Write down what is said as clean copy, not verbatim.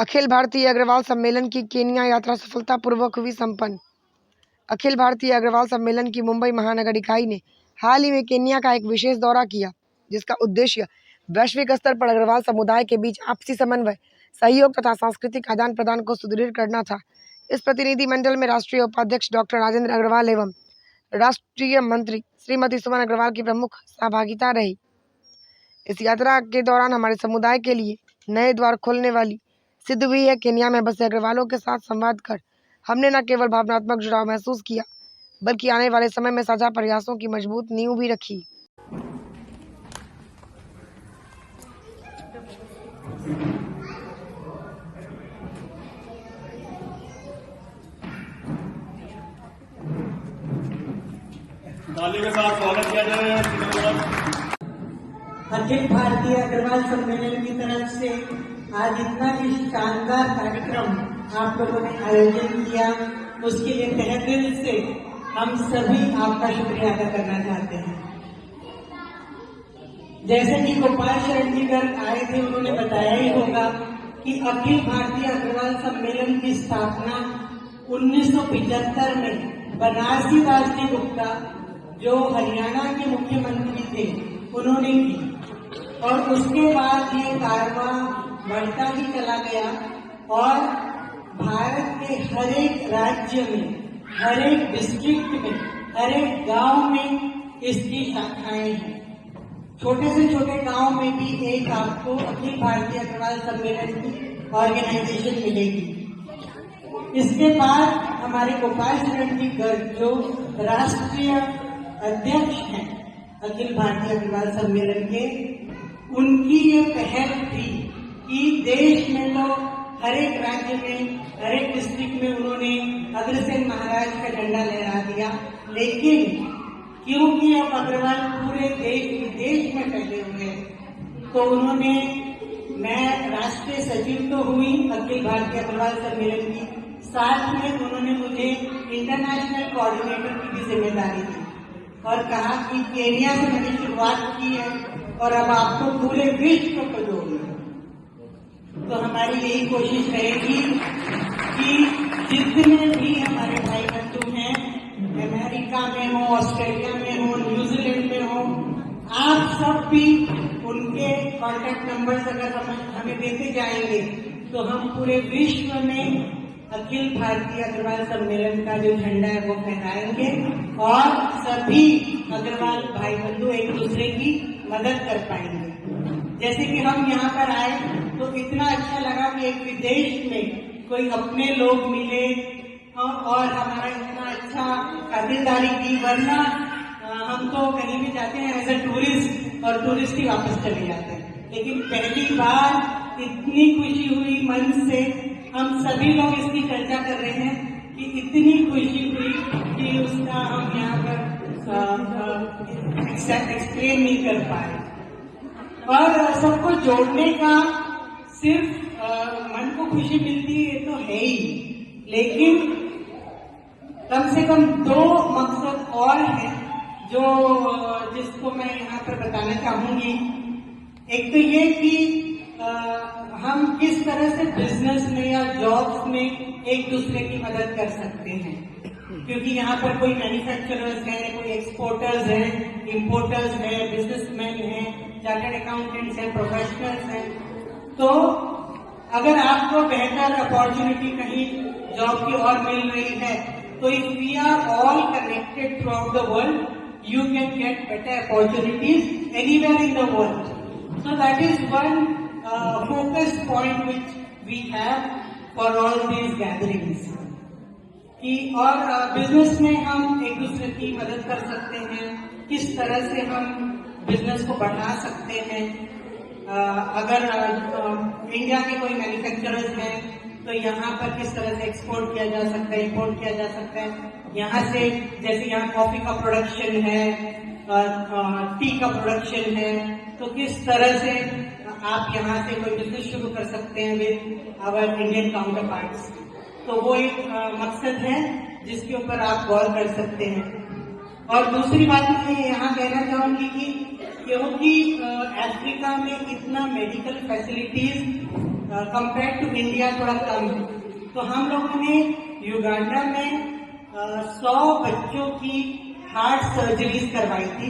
अखिल भारतीय अग्रवाल सम्मेलन की केन्या यात्रा सफलतापूर्वक हुई संपन्न। अखिल भारतीय अग्रवाल सम्मेलन की मुंबई महानगर इकाई ने हाल ही में केन्या का एक विशेष दौरा किया, जिसका उद्देश्य वैश्विक स्तर पर अग्रवाल समुदाय के बीच आपसी समन्वय, सहयोग तथा सांस्कृतिक आदान प्रदान को सुदृढ़ करना था। इस प्रतिनिधिमंडल में राष्ट्रीय उपाध्यक्ष डॉक्टर राजेंद्र अग्रवाल एवं राष्ट्रीय मंत्री श्रीमती सुमन अग्रवाल की प्रमुख सहभागिता रही। इस यात्रा के दौरान हमारे समुदाय के लिए नए द्वार खोलने वाली सिद्ध हुई है। केन्या में बसे अग्रवालों के साथ संवाद कर हमने न केवल भावनात्मक जुड़ाव महसूस किया, बल्कि आने वाले समय में साझा प्रयासों की मजबूत नींव भी रखी। ताली के साथ स्वागत किया जाए। अखिल भारतीय अग्रवाल सम्मेलन की तरफ से आज इतना ही शानदार कार्यक्रम आप लोगों ने आयोजन किया, उसके लिए तहे दिल से हम सभी आपका शुक्रिया अदा करना चाहते हैं। जैसे कि गोपाल शरण जी गर्ग आए थे, उन्होंने बताया ही होगा कि अखिल भारतीय अग्रवाल सम्मेलन की स्थापना 1975 में बनारसी दास जी गुप्ता, जो हरियाणा के मुख्यमंत्री थे, उन्होंने की। और उसके बाद ये कारवां बढ़ता ही चला गया और भारत के हर एक राज्य में, हर एक डिस्ट्रिक्ट में, हर एक गांव में इसकी शाखाएं हैं। छोटे से छोटे गांव में भी एक आपको अखिल भारतीय अग्रवाल सम्मेलन की ऑर्गेनाइजेशन मिलेगी। इसके बाद हमारे गोपाल शरण जी गर्ग, जो राष्ट्रीय अध्यक्ष हैं अखिल भारतीय अग्रवाल सम्मेलन के, उनकी ये पहल थी कि देश में तो हर एक राज्य में, हर एक डिस्ट्रिक्ट में उन्होंने अग्रसेन महाराज का झंडा लहरा दिया। लेकिन क्योंकि अब अग्रवाल पूरे देश विदेश में फैले हुए हैं, तो उन्होंने, मैं राष्ट्रीय सचिव तो हुई अखिल भारतीय अग्रवाल सम्मेलन की, साथ में उन्होंने मुझे इंटरनेशनल कोऑर्डिनेटर की भी जिम्मेदारी दी और कहा कि केन्या से मैंने शुरुआत की है और अब आपको पूरे विश्व को जोड़ना है। तो हमारी यही कोशिश रहेगी कि जितने भी हमारे भाई बंधु हैं, अमेरिका में हो, ऑस्ट्रेलिया में हो, न्यूजीलैंड में हो, आप सब भी उनके कॉन्टैक्ट नंबर्स अगर हमें देते जाएंगे तो हम पूरे विश्व में अखिल भारतीय अग्रवाल सम्मेलन का जो झंडा है वो फहराएंगे और सभी अग्रवाल भाई बंधु एक दूसरे की मदद कर पाएंगे। जैसे कि हम यहाँ पर आए तो इतना अच्छा लगा कि एक विदेश में कोई अपने लोग मिले और हमारा इतना अच्छा खातिरदारी की। वरना हम तो कहीं भी जाते हैं एज ए टूरिस्ट और टूरिस्ट ही वापस चले जाते हैं, लेकिन पहली बार इतनी खुशी हुई मन से। हम सभी लोग इसकी चर्चा कर रहे हैं कि इतनी खुशी हुई कि उसका हम यहाँ पर एक्सप्लेन नहीं कर पाए। और सबको जोड़ने का सिर्फ मन को खुशी मिलती है, ये तो है ही, लेकिन कम से कम दो मकसद और हैं जिसको मैं यहाँ पर बताना चाहूंगी। एक तो ये कि हम किस तरह से बिजनेस में या जॉब्स में एक दूसरे की मदद कर सकते हैं, क्योंकि यहाँ पर कोई मैन्युफैक्चरर्स हैं, कोई एक्सपोर्टर्स हैं, इंपोर्टर्स हैं, बिजनेसमैन हैं, चार्टर्ड अकाउंटेंट्स हैं, प्रोफेशनल्स हैं। तो अगर आपको बेहतर अपॉर्चुनिटी कहीं जॉब की और मिल रही है, तो if we are all connected throughout the world, you can get better opportunities anywhere in the world. So that is one focus point which we have for all these gatherings. कि और business में हम एक दूसरे की मदद कर सकते हैं, किस तरह से हम बिजनेस को बढ़ा सकते हैं। अगर इंडिया के कोई मैन्युफैक्चरर्स हैं तो यहाँ पर किस तरह से एक्सपोर्ट किया जा सकता है, इंपोर्ट किया जा सकता है। यहाँ से, जैसे यहाँ कॉफी का प्रोडक्शन है, टी का प्रोडक्शन है, तो किस तरह से आप यहाँ से कोई बिजनेस शुरू कर सकते हैं with our Indian counterparts. तो वो एक मकसद है जिसके ऊपर आप गौर कर सकते हैं। और दूसरी बात मैं यहाँ कहना चाहूंगी कि क्योंकि अफ्रीका में इतना medical facilities compare to India थोड़ा कम है। तो हम लोगों ने युगांडा में 100 बच्चों की हार्ट सर्जरीज करवाई थी।